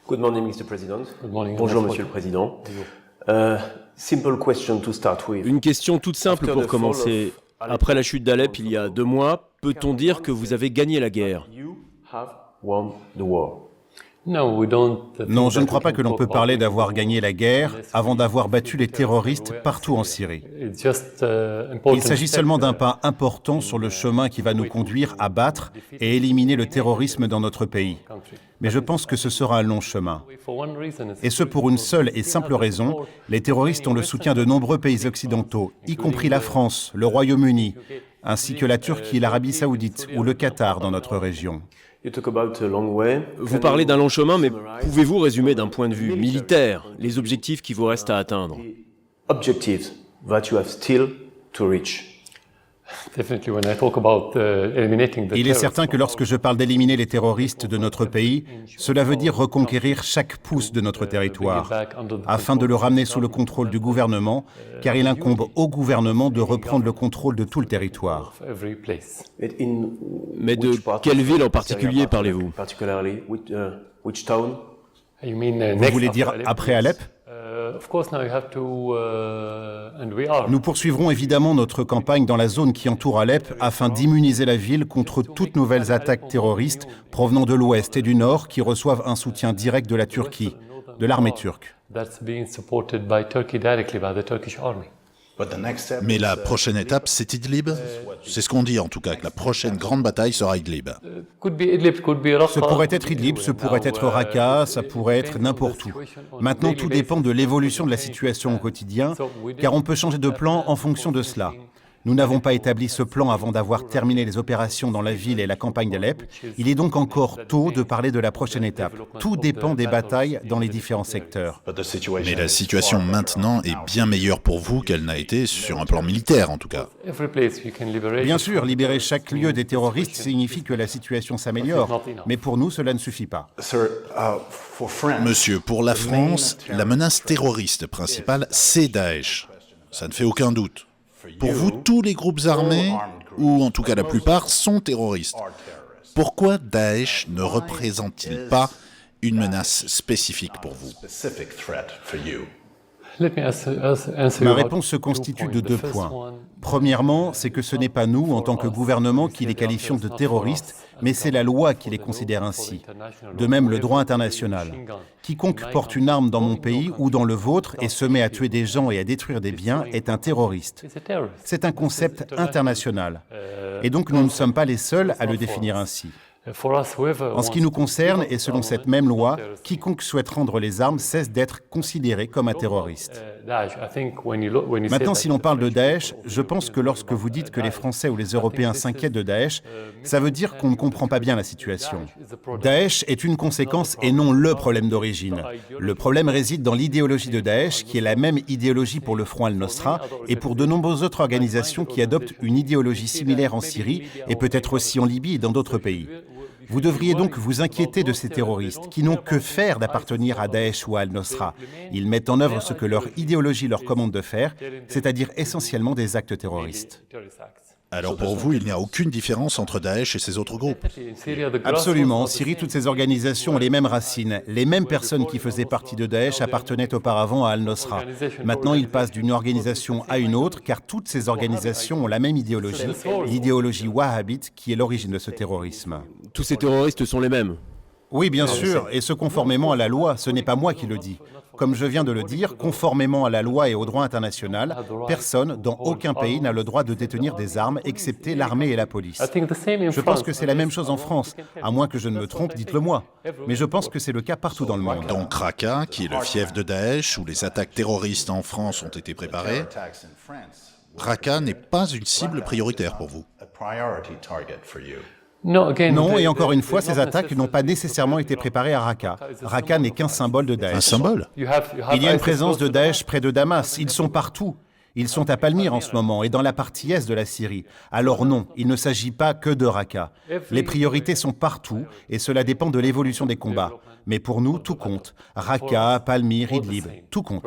Good morning, Mr. President. Good morning. Bonjour, Monsieur le Président. Simple question to start with. Une question toute simple pour commencer. Après la chute d'Alep il y a 2 mois, peut-on dire que vous avez gagné la guerre? You have won the war. Non, je ne crois pas que l'on peut parler d'avoir gagné la guerre avant d'avoir battu les terroristes partout en Syrie. Il s'agit seulement d'un pas important sur le chemin qui va nous conduire à battre et éliminer le terrorisme dans notre pays. Mais je pense que ce sera un long chemin. Et ce pour une seule et simple raison, les terroristes ont le soutien de nombreux pays occidentaux, y compris la France, le Royaume-Uni, ainsi que la Turquie, l'Arabie Saoudite ou le Qatar dans notre région. Vous parlez d'un long chemin, mais pouvez-vous résumer d'un point de vue militaire les objectifs qui vous restent à atteindre? Objectives that you have still to reach. Il est certain que lorsque je parle d'éliminer les terroristes de notre pays, cela veut dire reconquérir chaque pouce de notre territoire, afin de le ramener sous le contrôle du gouvernement, car il incombe au gouvernement de reprendre le contrôle de tout le territoire. Mais de quelle ville en particulier parlez-vous? Vous voulez dire après Alep? Nous poursuivrons évidemment notre campagne dans la zone qui entoure Alep afin d'immuniser la ville contre toutes nouvelles attaques terroristes provenant de l'ouest et du nord qui reçoivent un soutien direct de la Turquie, de l'armée turque. Mais la prochaine étape, c'est Idlib? C'est ce qu'on dit en tout cas, que la prochaine grande bataille sera Idlib. Ce pourrait être Idlib, ce pourrait être Raqqa, ça pourrait être n'importe où. Maintenant, tout dépend de l'évolution de la situation au quotidien, car on peut changer de plan en fonction de cela. Nous n'avons pas établi ce plan avant d'avoir terminé les opérations dans la ville et la campagne d'Alep. Il est donc encore tôt de parler de la prochaine étape. Tout dépend des batailles dans les différents secteurs. Mais la situation maintenant est bien meilleure pour vous qu'elle n'a été sur un plan militaire en tout cas. Bien sûr, libérer chaque lieu des terroristes signifie que la situation s'améliore, mais pour nous, cela ne suffit pas. Monsieur, pour la France, la menace terroriste principale, c'est Daesh. Ça ne fait aucun doute. Pour vous, tous les groupes armés, ou en tout cas la plupart, sont terroristes. Pourquoi Daesh ne représente-t-il pas une menace spécifique pour vous? Ma réponse se constitue de 2 points. Premièrement, c'est que ce n'est pas nous, en tant que gouvernement, qui les qualifions de terroristes, mais c'est la loi qui les considère ainsi. De même, le droit international. Quiconque porte une arme dans mon pays ou dans le vôtre et se met à tuer des gens et à détruire des biens est un terroriste. C'est un concept international. Et donc, nous ne sommes pas les seuls à le définir ainsi. En ce qui nous concerne, et selon cette même loi, quiconque souhaite rendre les armes cesse d'être considéré comme un terroriste. Maintenant, si l'on parle de Daesh, je pense que lorsque vous dites que les Français ou les Européens s'inquiètent de Daesh, ça veut dire qu'on ne comprend pas bien la situation. Daesh est une conséquence et non le problème d'origine. Le problème réside dans l'idéologie de Daesh, qui est la même idéologie pour le Front Al-Nosra et pour de nombreuses autres organisations qui adoptent une idéologie similaire en Syrie et peut-être aussi en Libye et dans d'autres pays. Vous devriez donc vous inquiéter de ces terroristes qui n'ont que faire d'appartenir à Daesh ou à Al-Nosra. Ils mettent en œuvre ce que leur idéologie leur commande de faire, c'est-à-dire essentiellement des actes terroristes. Alors pour vous, il n'y a aucune différence entre Daesh et ces autres groupes? Absolument. En Syrie, toutes ces organisations ont les mêmes racines. Les mêmes personnes qui faisaient partie de Daesh appartenaient auparavant à Al-Nosra. Maintenant, ils passent d'une organisation à une autre, car toutes ces organisations ont la même idéologie, l'idéologie wahhabite, qui est l'origine de ce terrorisme. Tous ces terroristes sont les mêmes? Oui, bien sûr, et ce conformément à la loi, ce n'est pas moi qui le dis. Comme je viens de le dire, conformément à la loi et au droit international, personne, dans aucun pays, n'a le droit de détenir des armes, excepté l'armée et la police. Je pense que c'est la même chose en France. À moins que je ne me trompe, dites-le moi. Mais je pense que c'est le cas partout dans le monde. Donc Raqqa, qui est le fief de Daesh, où les attaques terroristes en France ont été préparées, Raqqa n'est pas une cible prioritaire pour vous? Non, et encore une fois, ces attaques n'ont pas nécessairement été préparées à Raqqa. Raqqa n'est qu'un symbole de Daesh. Un symbole? Il y a une présence de Daesh près de Damas. Ils sont partout. Ils sont à Palmyre en ce moment et dans la partie est de la Syrie. Alors non, il ne s'agit pas que de Raqqa. Les priorités sont partout et cela dépend de l'évolution des combats. Mais pour nous, tout compte. Raqqa, Palmyre, Idlib, tout compte.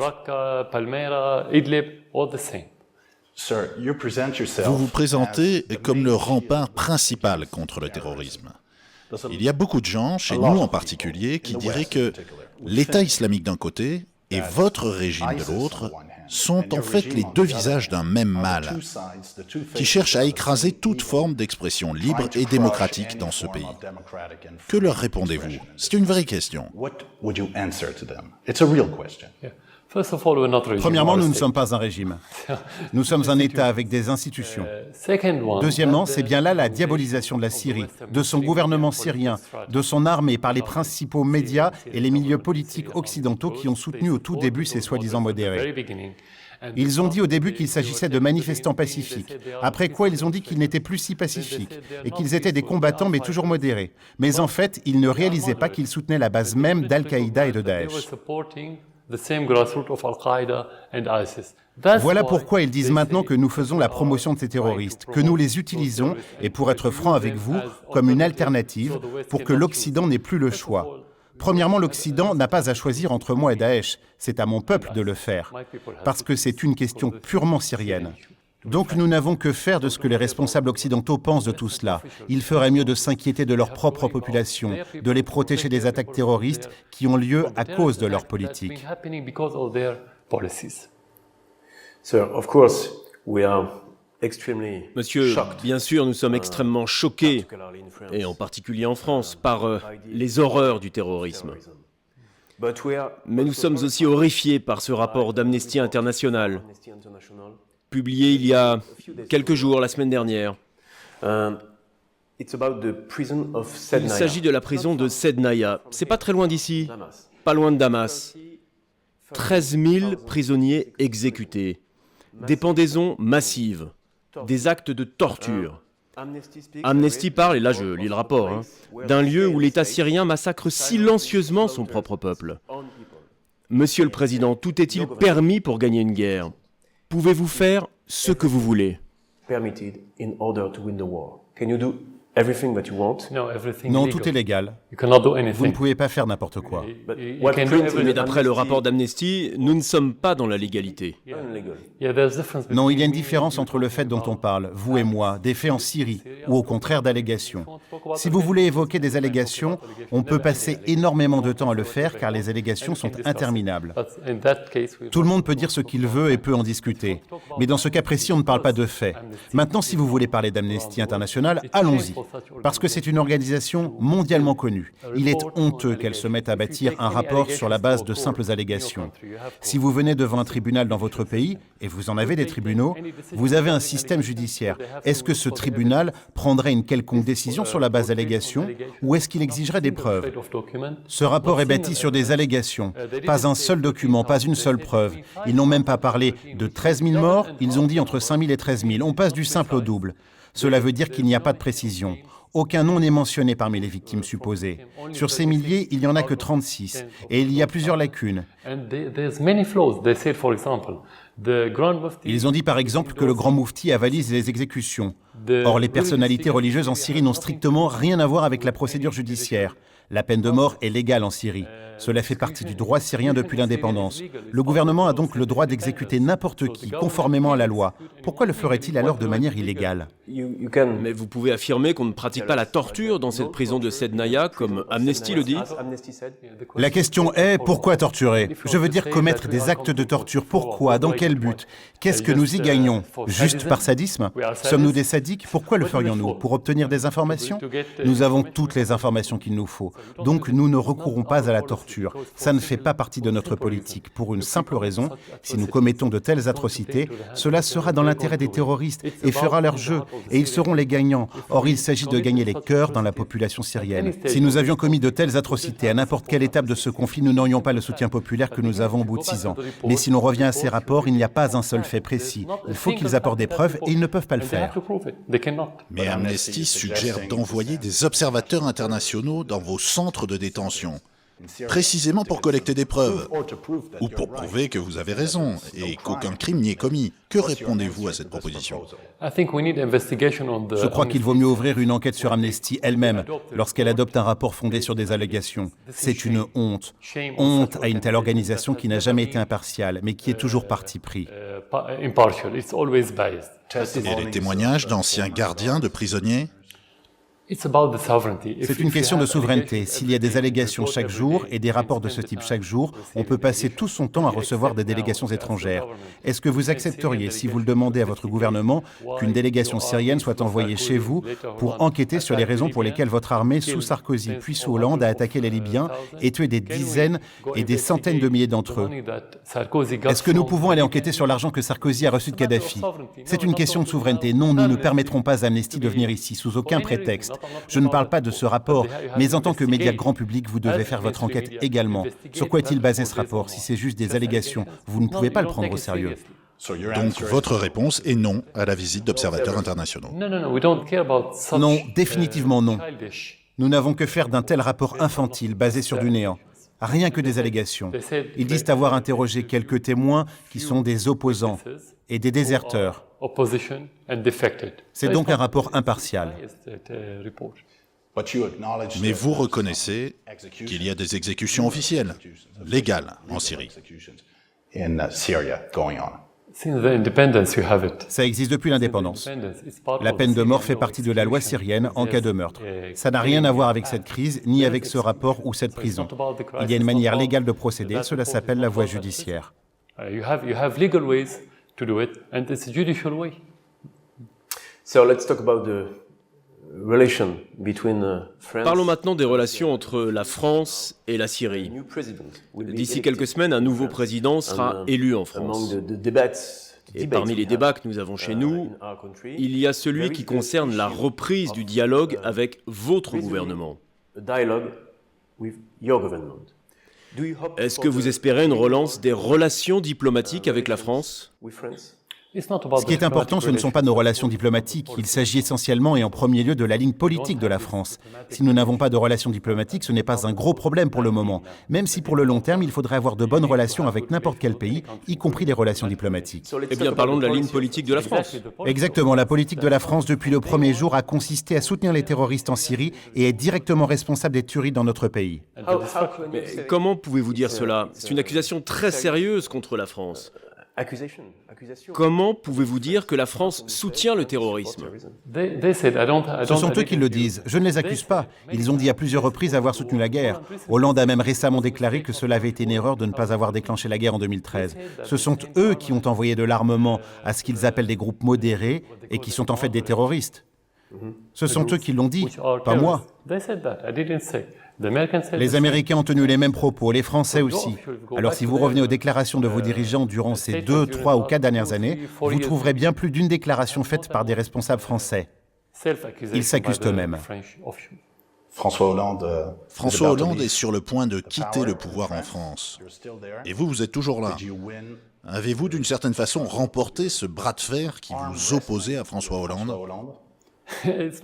Vous vous présentez comme le rempart principal contre le terrorisme. Il y a beaucoup de gens, chez nous en particulier, qui diraient que L'État islamique d'un côté et votre régime de l'autre sont en fait les deux visages d'un même mal, qui cherche à écraser toute forme d'expression libre et démocratique dans ce pays. Que leur répondez-vous? C'est une vraie question. Premièrement, nous ne sommes pas un régime. Nous sommes un État avec des institutions. Deuxièmement, c'est bien là la diabolisation de la Syrie, de son gouvernement syrien, de son armée par les principaux médias et les milieux politiques occidentaux qui ont soutenu au tout début ces soi-disant modérés. Ils ont dit au début qu'il s'agissait de manifestants pacifiques, après quoi ils ont dit qu'ils n'étaient plus si pacifiques et qu'ils étaient des combattants mais toujours modérés. Mais en fait, ils ne réalisaient pas qu'ils soutenaient la base même d'Al-Qaïda et de Daesh. Voilà pourquoi ils disent maintenant que nous faisons la promotion de ces terroristes, que nous les utilisons, et pour être franc avec vous, comme une alternative pour que l'Occident n'ait plus le choix. Premièrement, l'Occident n'a pas à choisir entre moi et Daesh, c'est à mon peuple de le faire, parce que c'est une question purement syrienne. Donc nous n'avons que faire de ce que les responsables occidentaux pensent de tout cela. Ils feraient mieux de s'inquiéter de leur propre population, de les protéger des attaques terroristes qui ont lieu à cause de leur politique. Monsieur, bien sûr, nous sommes extrêmement choqués, et en particulier en France, par les horreurs du terrorisme. Mais nous sommes aussi horrifiés par ce rapport d'Amnesty International, publié il y a quelques jours, la semaine dernière. Il s'agit de la prison de Sednaya. C'est pas très loin d'ici, pas loin de Damas. 13 000 prisonniers exécutés, des pendaisons massives, des actes de torture. Amnesty parle, et là je lis le rapport, d'un lieu où l'État syrien massacre silencieusement son propre peuple. Monsieur le Président, tout est-il permis pour gagner une guerre? Pouvez-vous faire ce que vous voulez? Non, tout est légal. Vous ne pouvez pas faire n'importe quoi. Mais d'après le rapport d'Amnesty, nous ne sommes pas dans la légalité. Non, il y a une différence entre le fait dont on parle, vous et moi, des faits en Syrie, ou au contraire d'allégations. Si vous voulez évoquer des allégations, on peut passer énormément de temps à le faire car les allégations sont interminables. Tout le monde peut dire ce qu'il veut et peut en discuter. Mais dans ce cas précis, on ne parle pas de faits. Maintenant, si vous voulez parler d'Amnesty International, allons-y. Parce que c'est une organisation mondialement connue. Il est honteux qu'elle se mette à bâtir un rapport sur la base de simples allégations. Si vous venez devant un tribunal dans votre pays, et vous en avez des tribunaux, vous avez un système judiciaire. Est-ce que ce tribunal prendrait une quelconque décision sur la base d'allégations ou est-ce qu'il exigerait des preuves? Ce rapport est bâti sur des allégations. Pas un seul document, pas une seule preuve. Ils n'ont même pas parlé de 13 000 morts, ils ont dit entre 5 000 et 13 000. On passe du simple au double. Cela veut dire qu'il n'y a pas de précision. Aucun nom n'est mentionné parmi les victimes supposées. Sur ces milliers, il n'y en a que 36. Et il y a plusieurs lacunes. Ils ont dit par exemple que le grand moufti avalise les exécutions. Or, les personnalités religieuses en Syrie n'ont strictement rien à voir avec la procédure judiciaire. La peine de mort est légale en Syrie. Cela fait partie du droit syrien depuis l'indépendance. Le gouvernement a donc le droit d'exécuter n'importe qui, conformément à la loi. Pourquoi le ferait-il alors de manière illégale? Mais vous pouvez affirmer qu'on ne pratique pas la torture dans cette prison de Sednaya, comme Amnesty le dit? La question est, pourquoi torturer? Je veux dire commettre des actes de torture. Pourquoi? Dans quel but? Qu'est-ce que nous y gagnons? Juste par sadisme? Sommes-nous des sadiques? Pourquoi le ferions-nous? Pour obtenir des informations? Nous avons toutes les informations qu'il nous faut. Donc nous ne recourons pas à la torture. Ça ne fait pas partie de notre politique. Pour une simple raison, si nous commettons de telles atrocités, cela sera dans l'intérêt des terroristes et fera leur jeu. Et ils seront les gagnants. Or, il s'agit de gagner les cœurs dans la population syrienne. Si nous avions commis de telles atrocités à n'importe quelle étape de ce conflit, nous n'aurions pas le soutien populaire que nous avons au bout de 6 ans. Mais si l'on revient à ces rapports, il n'y a pas un seul fait précis. Il faut qu'ils apportent des preuves et ils ne peuvent pas le faire. Mais Amnesty suggère d'envoyer des observateurs internationaux dans vos centres de détention, précisément pour collecter des preuves, ou pour prouver que vous avez raison et qu'aucun crime n'y est commis. Que répondez-vous à cette proposition? Je crois qu'il vaut mieux ouvrir une enquête sur Amnesty elle-même lorsqu'elle adopte un rapport fondé sur des allégations. C'est une honte. Honte à une telle organisation qui n'a jamais été impartiale, mais qui est toujours parti pris. Et les témoignages d'anciens gardiens de prisonniers? C'est une question de souveraineté. S'il y a des allégations chaque jour et des rapports de ce type chaque jour, on peut passer tout son temps à recevoir des délégations étrangères. Est-ce que vous accepteriez, si vous le demandez à votre gouvernement, qu'une délégation syrienne soit envoyée chez vous pour enquêter sur les raisons pour lesquelles votre armée, sous Sarkozy puis sous Hollande, a attaqué les Libyens et tué des dizaines et des centaines de milliers d'entre eux? Est-ce que nous pouvons aller enquêter sur l'argent que Sarkozy a reçu de Kadhafi? C'est une question de souveraineté. Non, nous ne permettrons pas à Amnesty de venir ici, sous aucun prétexte. Je ne parle pas de ce rapport, mais en tant que média grand public, vous devez faire votre enquête également. Sur quoi est-il basé ce rapport? Si c'est juste des allégations, vous ne pouvez pas le prendre au sérieux. Donc votre réponse est non à la visite d'observateurs internationaux. Non, définitivement non. Nous n'avons que faire d'un tel rapport infantile, basé sur du néant. Rien que des allégations. Ils disent avoir interrogé quelques témoins qui sont des opposants et des déserteurs. C'est donc un rapport impartial. Mais vous reconnaissez qu'il y a des exécutions officielles, légales, en Syrie. Ça existe depuis l'indépendance. La peine de mort fait partie de la loi syrienne en cas de meurtre. Ça n'a rien à voir avec cette crise, ni avec ce rapport ou cette prison. Il y a une manière légale de procéder, cela s'appelle la voie judiciaire. So let's talk about the relation between France. Parlons maintenant des relations entre la France et la Syrie. D'ici quelques semaines, un nouveau président sera élu en France. Et parmi les débats que nous avons chez nous, il y a celui qui concerne la reprise du dialogue avec votre gouvernement. Est-ce que vous espérez une relance des relations diplomatiques avec la France ? Ce qui est important, ce ne sont pas nos relations diplomatiques. Il s'agit essentiellement et en premier lieu de la ligne politique de la France. Si nous n'avons pas de relations diplomatiques, ce n'est pas un gros problème pour le moment. Même si pour le long terme, il faudrait avoir de bonnes relations avec n'importe quel pays, y compris les relations diplomatiques. Eh bien, parlons de la ligne politique de la France. Exactement. La politique de la France, depuis le premier jour, a consisté à soutenir les terroristes en Syrie et est directement responsable des tueries dans notre pays. Mais comment pouvez-vous dire cela? C'est une accusation très sérieuse contre la France. Comment pouvez-vous dire que la France soutient le terrorisme? Ce sont eux qui le disent. Je ne les accuse pas. Ils ont dit à plusieurs reprises avoir soutenu la guerre. Hollande a même récemment déclaré que cela avait été une erreur de ne pas avoir déclenché la guerre en 2013. Ce sont eux qui ont envoyé de l'armement à ce qu'ils appellent des groupes modérés et qui sont en fait des terroristes. Ce sont eux qui l'ont dit, pas moi. Les Américains ont tenu les mêmes propos, les Français aussi. Alors si vous revenez aux déclarations de vos dirigeants durant ces 2, 3 ou 4 dernières années, vous trouverez bien plus d'une déclaration faite par des responsables français. Ils s'accusent eux-mêmes. François Hollande est sur le point de quitter le pouvoir en France. Et vous, vous êtes toujours là. Avez-vous d'une certaine façon remporté ce bras de fer qui vous opposait à François Hollande ?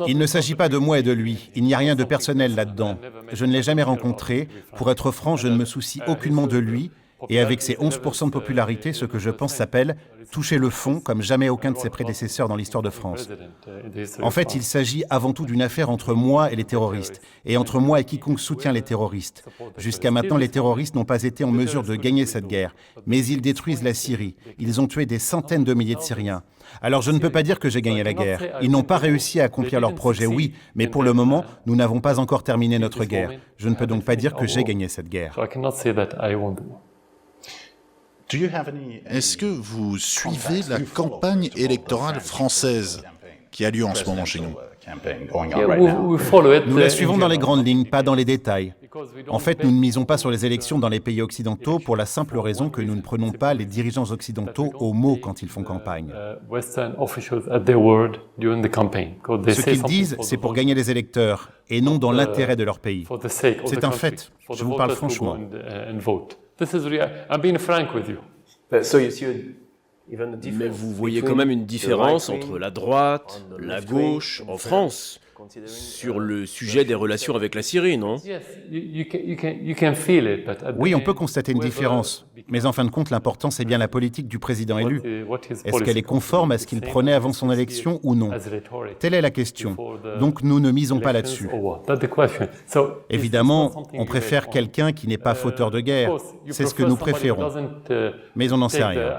Il ne s'agit pas de moi et de lui. Il n'y a rien de personnel là-dedans. Je ne l'ai jamais rencontré. Pour être franc, je ne me soucie aucunement de lui. Et avec ses 11% de popularité, ce que je pense s'appelle toucher le fond comme jamais aucun de ses prédécesseurs dans l'histoire de France. En fait, il s'agit avant tout d'une affaire entre moi et les terroristes, et entre moi et quiconque soutient les terroristes. Jusqu'à maintenant, les terroristes n'ont pas été en mesure de gagner cette guerre, mais ils détruisent la Syrie. Ils ont tué des centaines de milliers de Syriens. Alors je ne peux pas dire que j'ai gagné la guerre. Ils n'ont pas réussi à accomplir leur projet, oui, mais pour le moment, nous n'avons pas encore terminé notre guerre. Je ne peux donc pas dire que j'ai gagné cette guerre. Est-ce que vous suivez la campagne électorale française qui a lieu en ce moment chez nous? Nous la suivons dans les grandes lignes, pas dans les détails. En fait, nous ne misons pas sur les élections dans les pays occidentaux pour la simple raison que nous ne prenons pas les dirigeants occidentaux au mot quand ils font campagne. Ce qu'ils disent, c'est pour gagner les électeurs et non dans l'intérêt de leur pays. C'est un fait. Je vous parle franchement. Mais vous voyez quand même une différence entre la droite, la gauche, en France, sur le sujet des relations avec la Syrie, non? Oui, on peut constater une différence. Mais en fin de compte, l'important, c'est bien la politique du président élu. Est-ce qu'elle est conforme à ce qu'il prenait avant son élection ou non? Telle est la question. Donc nous ne misons pas là-dessus. Évidemment, on préfère quelqu'un qui n'est pas fauteur de guerre. C'est ce que nous préférons. Mais on n'en sait rien.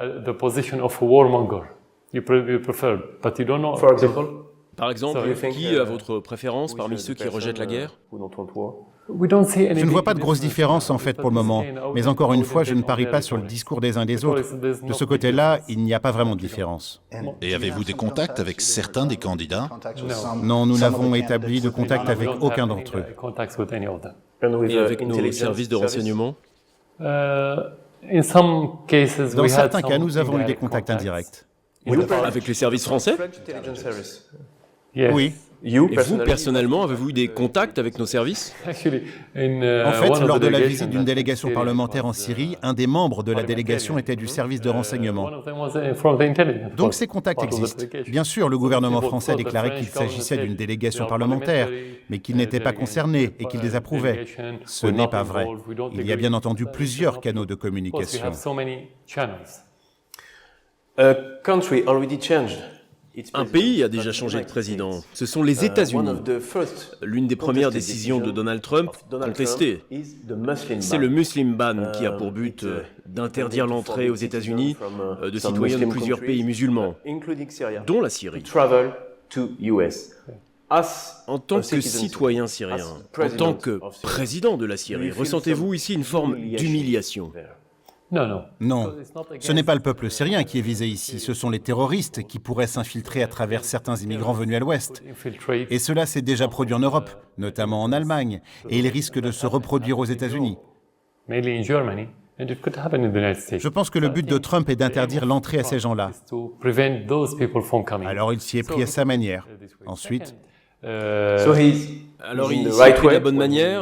Par exemple, qui a votre préférence parmi ceux qui rejettent la guerre? Je ne vois pas de grosse différence en fait pour le moment, mais encore une fois, je ne parie pas sur le discours des uns des autres. De ce côté-là, il n'y a pas vraiment de différence. Et avez-vous des contacts avec certains des candidats? Non, nous n'avons établi de contact avec aucun d'entre eux. Et avec nos services de renseignement? Dans certains cas, nous avons eu des contacts indirects. Avec les services français? Oui. Et vous, personnellement, avez-vous eu des contacts avec nos services? En fait, lors de la visite d'une délégation parlementaire en Syrie, un des membres de la délégation était du service de renseignement. Donc ces contacts existent. Bien sûr, le gouvernement français a déclaré qu'il s'agissait d'une délégation parlementaire, mais qu'il n'était pas concerné et qu'il désapprouvait. Ce n'est pas vrai. Il y a bien entendu plusieurs canaux de communication. Un pays a déjà changé de président. Ce sont les États-Unis. L'une des premières décisions de Donald Trump contestée, c'est le Muslim Ban qui a pour but d'interdire l'entrée aux États-Unis de citoyens de plusieurs pays musulmans, dont la Syrie. En tant que citoyen syrien, en tant que président de la Syrie, ressentez-vous ici une forme d'humiliation? Non, ce n'est pas le peuple syrien qui est visé ici, ce sont les terroristes qui pourraient s'infiltrer à travers certains immigrants venus à l'ouest. Et cela s'est déjà produit en Europe, notamment en Allemagne, et il risque de se reproduire aux États-Unis. Je pense que le but de Trump est d'interdire l'entrée à ces gens-là. Alors il s'y est pris à sa manière. Ensuite... Alors il s'est pris de la bonne manière?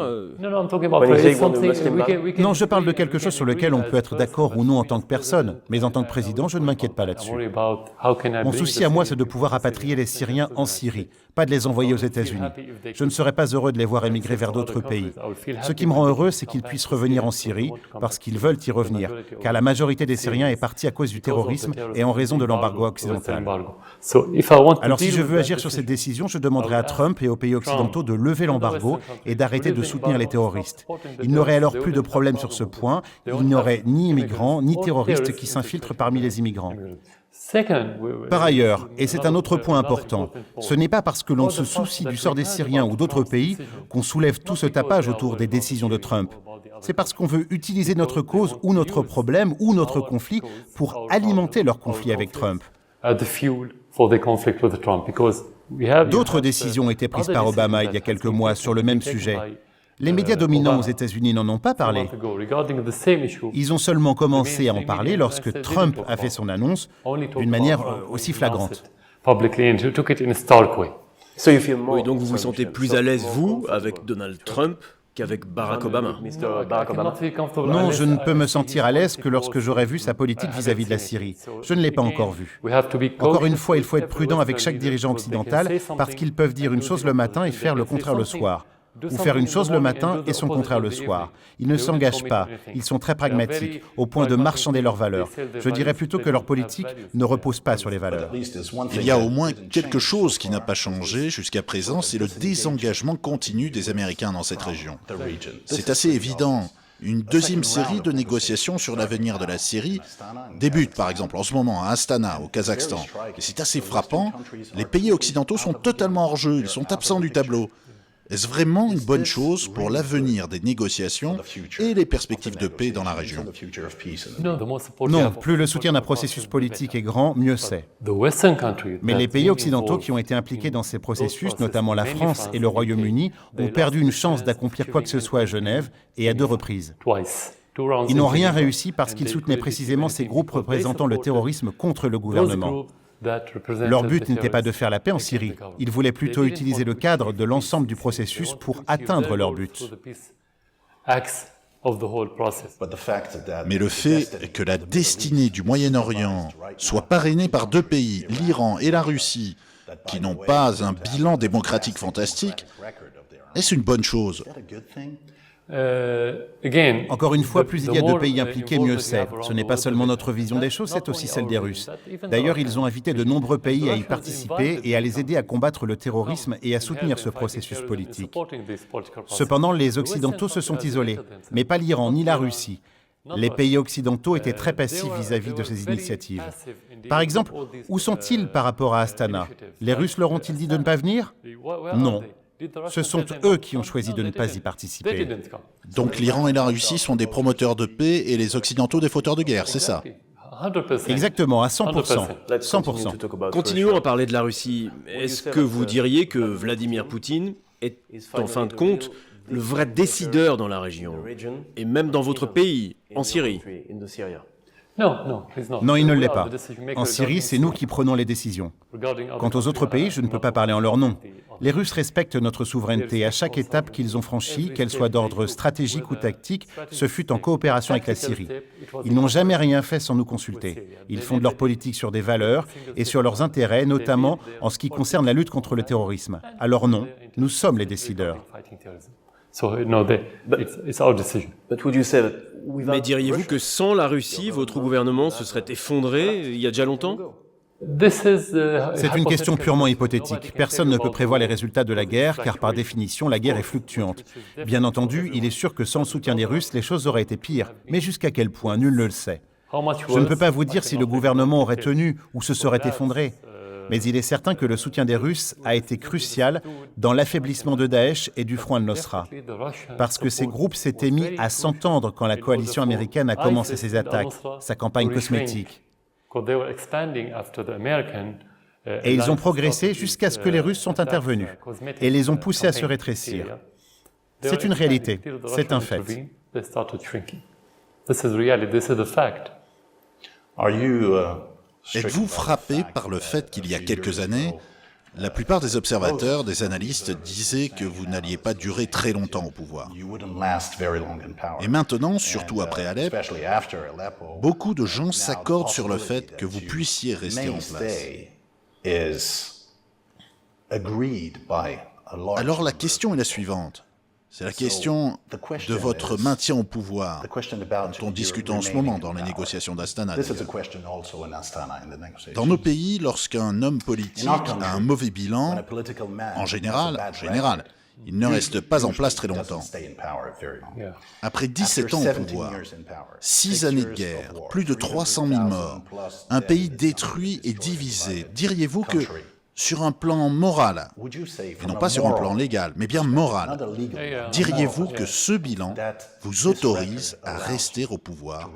Non, je parle de quelque chose sur lequel on peut être d'accord ou non en tant que personne, mais en tant que président, je ne m'inquiète pas là-dessus. Mon souci à moi, c'est de pouvoir rapatrier les Syriens en Syrie, pas de les envoyer aux États-Unis. Je ne serais pas heureux de les voir émigrer vers d'autres pays. Ce qui me rend heureux, c'est qu'ils puissent revenir en Syrie, parce qu'ils veulent y revenir, car la majorité des Syriens est partie à cause du terrorisme et en raison de l'embargo occidental. Alors si je veux agir sur cette décision, je demanderai à Trump et aux pays occidentaux de lever l'embargo et d'arrêter de soutenir les terroristes. Il n'aurait alors plus de problème sur ce point, il n'y aurait ni immigrants ni terroristes qui s'infiltrent parmi les immigrants. Par ailleurs, et c'est un autre point important, ce n'est pas parce que l'on se soucie du sort des Syriens ou d'autres pays qu'on soulève tout ce tapage autour des décisions de Trump. C'est parce qu'on veut utiliser notre cause ou notre problème ou notre conflit pour alimenter leur conflit avec Trump. D'autres décisions ont été prises par Obama il y a quelques mois sur le même sujet. Les médias dominants aux États-Unis n'en ont pas parlé. Ils ont seulement commencé à en parler lorsque Trump a fait son annonce d'une manière aussi flagrante. Oui, donc vous vous sentez plus à l'aise, vous, avec Donald Trump qu'avec Barack Obama? Non, je ne peux me sentir à l'aise que lorsque j'aurai vu sa politique vis-à-vis de la Syrie. Je ne l'ai pas encore vue. Encore une fois, il faut être prudent avec chaque dirigeant occidental parce qu'ils peuvent dire une chose le matin et faire le contraire le soir. Ou faire une chose le matin et son contraire le soir. Ils ne s'engagent pas, ils sont très pragmatiques, au point de marchander leurs valeurs. Je dirais plutôt que leur politique ne repose pas sur les valeurs. Il y a au moins quelque chose qui n'a pas changé jusqu'à présent, c'est le désengagement continu des Américains dans cette région. C'est assez évident. Une deuxième série de négociations sur l'avenir de la Syrie débute par exemple en ce moment à Astana, au Kazakhstan. Et c'est assez frappant, les pays occidentaux sont totalement hors jeu, ils sont absents du tableau. Est-ce vraiment une bonne chose pour l'avenir des négociations et les perspectives de paix dans la région? Non, plus le soutien d'un processus politique est grand, mieux c'est. Mais les pays occidentaux qui ont été impliqués dans ces processus, notamment la France et le Royaume-Uni, ont perdu une chance d'accomplir quoi que ce soit à Genève et à 2 reprises. Ils n'ont rien réussi parce qu'ils soutenaient précisément ces groupes représentant le terrorisme contre le gouvernement. Leur but n'était pas de faire la paix en Syrie. Ils voulaient plutôt utiliser le cadre de l'ensemble du processus pour atteindre leur but. Mais le fait que la destinée du Moyen-Orient soit parrainée par 2 pays, l'Iran et la Russie, qui n'ont pas un bilan démocratique fantastique, est-ce une bonne chose? Encore une fois, plus il y a de pays impliqués, mieux c'est. Ce n'est pas seulement notre vision des choses, c'est aussi celle des Russes. D'ailleurs, ils ont invité de nombreux pays à y participer et à les aider à combattre le terrorisme et à soutenir ce processus politique. Cependant, les Occidentaux se sont isolés, mais pas l'Iran ni la Russie. Les pays occidentaux étaient très passifs vis-à-vis de ces initiatives. Par exemple, où sont-ils par rapport à Astana? Les Russes leur ont-ils dit de ne pas venir? Non. Ce sont eux qui ont choisi de ne pas y participer. Donc l'Iran et la Russie sont des promoteurs de paix et les Occidentaux des fauteurs de guerre, c'est ça? Exactement, à 100%. 100%. Continuons à parler de la Russie. Est-ce que vous diriez que Vladimir Poutine est, en fin de compte, le vrai décideur dans la région, et même dans votre pays, en Syrie? Non, il ne l'est pas. En Syrie, c'est nous qui prenons les décisions. Quant aux autres pays, je ne peux pas parler en leur nom. Les Russes respectent notre souveraineté à chaque étape qu'ils ont franchie, qu'elle soit d'ordre stratégique ou tactique, ce fut en coopération avec la Syrie. Ils n'ont jamais rien fait sans nous consulter. Ils fondent leur politique sur des valeurs et sur leurs intérêts, notamment en ce qui concerne la lutte contre le terrorisme. Alors non, nous sommes les décideurs. Mais diriez-vous que sans la Russie, votre gouvernement se serait effondré il y a déjà longtemps? C'est une question purement hypothétique. Personne ne peut prévoir les résultats de la guerre, car par définition, la guerre est fluctuante. Bien entendu, il est sûr que sans le soutien des Russes, les choses auraient été pires. Mais jusqu'à quel point, nul ne le sait. Je ne peux pas vous dire si le gouvernement aurait tenu ou se serait effondré. Mais il est certain que le soutien des Russes a été crucial dans l'affaiblissement de Daesh et du Front al-Nosra. Parce que ces groupes s'étaient mis à s'entendre quand la coalition américaine a commencé ses attaques, sa campagne cosmétique. Et ils ont progressé jusqu'à ce que les Russes sont intervenus et les ont poussés à se rétrécir. C'est une réalité, c'est un fait. Êtes-vous frappé par le fait qu'il y a quelques années, la plupart des observateurs, des analystes disaient que vous n'alliez pas durer très longtemps au pouvoir? Et maintenant, surtout après Alep, beaucoup de gens s'accordent sur le fait que vous puissiez rester en place. Alors la question est la suivante. C'est la question de votre maintien au pouvoir, dont on discute en ce moment dans les négociations d'Astana. Dans nos pays, lorsqu'un homme politique a un mauvais bilan, en général, il ne reste pas en place très longtemps. Après 17 ans au pouvoir, 6 années de guerre, plus de 300 000 morts, un pays détruit et divisé, diriez-vous que, sur un plan moral, et non pas sur un plan légal, mais bien moral, diriez-vous que ce bilan vous autorise à rester au pouvoir,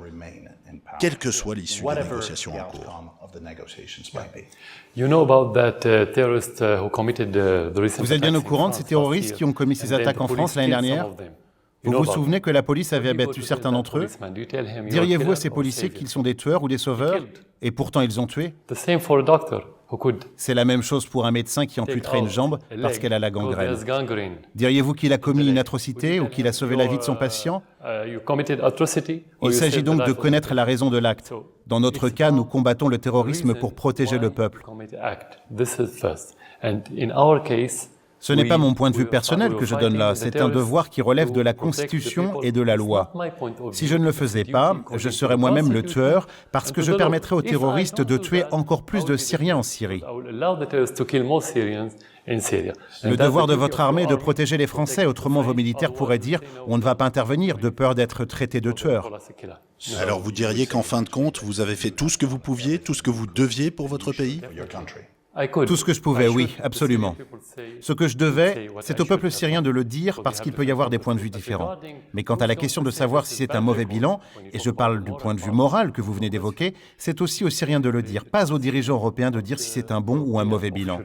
quelle que soit l'issue des négociations en cours? Vous êtes bien au courant de ces terroristes qui ont commis ces attaques en France l'année dernière? Vous vous souvenez que la police avait abattu certains d'entre eux? Diriez-vous à ces policiers qu'ils sont des tueurs ou des sauveurs? Et pourtant ils ont tué? C'est la même chose pour un médecin qui amputerait une jambe parce qu'elle a la gangrène. Diriez-vous qu'il a commis une atrocité ou qu'il a sauvé la vie de son patient? Il s'agit donc de connaître la raison de l'acte. Dans notre cas, nous combattons le terrorisme pour protéger le peuple. Ce n'est pas mon point de vue personnel que je donne là, c'est un devoir qui relève de la Constitution et de la loi. Si je ne le faisais pas, je serais moi-même le tueur parce que je permettrais aux terroristes de tuer encore plus de Syriens en Syrie. Le devoir de votre armée est de protéger les Français, autrement vos militaires pourraient dire « on ne va pas intervenir de peur d'être traités de tueurs ». Alors vous diriez qu'en fin de compte, vous avez fait tout ce que vous pouviez, tout ce que vous deviez pour votre pays? Tout ce que je pouvais, oui, absolument. Ce que je devais, c'est au peuple syrien de le dire parce qu'il peut y avoir des points de vue différents. Mais quant à la question de savoir si c'est un mauvais bilan, et je parle du point de vue moral que vous venez d'évoquer, c'est aussi aux Syriens de le dire, pas aux dirigeants européens de dire si c'est un bon ou un mauvais bilan.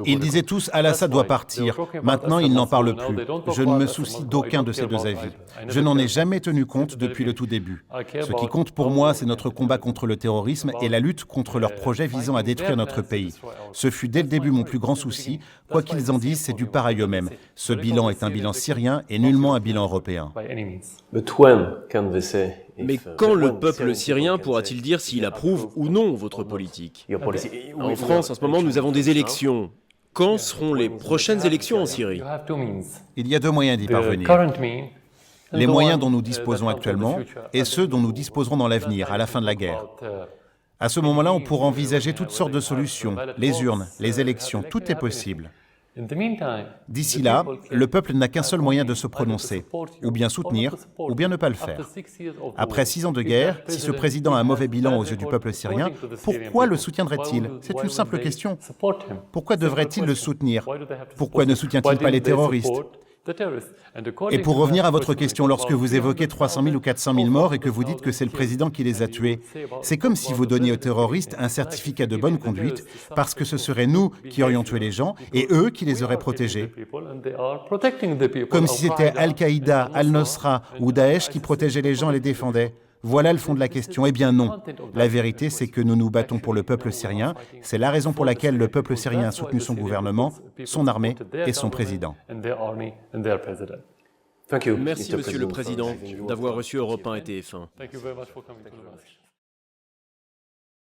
Ils disaient tous « Al-Assad doit partir ». Maintenant, ils n'en parlent plus. Je ne me soucie d'aucun de ces deux avis. Je n'en ai jamais tenu compte depuis le tout début. Ce qui compte pour moi, c'est notre combat contre le terrorisme et la lutte contre leurs projets visant à détruire notre pays. Ce fut dès le début mon plus grand souci. Quoi qu'ils en disent, c'est du pareil eux-mêmes. Ce bilan est un bilan syrien et nullement un bilan européen. Mais quand le peuple syrien pourra-t-il dire s'il approuve ou non votre politique? En France, en ce moment, nous avons des élections. Quand seront les prochaines élections en Syrie? Il y a deux moyens d'y parvenir. Les moyens dont nous disposons actuellement et ceux dont nous disposerons dans l'avenir, à la fin de la guerre. À ce moment-là, on pourra envisager toutes sortes de solutions, les urnes, les élections, tout est possible. D'ici là, le peuple n'a qu'un seul moyen de se prononcer, ou bien soutenir, ou bien ne pas le faire. Après 6 ans de guerre, si ce président a un mauvais bilan aux yeux du peuple syrien, pourquoi le soutiendrait-il? C'est une simple question. Pourquoi devrait-il le soutenir? Pourquoi ne soutient-il pas les terroristes? Et pour revenir à votre question, lorsque vous évoquez 300 000 ou 400 000 morts et que vous dites que c'est le président qui les a tués, c'est comme si vous donniez aux terroristes un certificat de bonne conduite parce que ce serait nous qui aurions tué les gens et eux qui les auraient protégés. Comme si c'était Al-Qaïda, Al-Nosra ou Daesh qui protégeaient les gens et les défendaient. Voilà le fond de la question. Eh bien non. La vérité, c'est que nous nous battons pour le peuple syrien. C'est la raison pour laquelle le peuple syrien a soutenu son gouvernement, son armée et son président. Merci, Monsieur le Président, d'avoir reçu Europe 1 et TF1.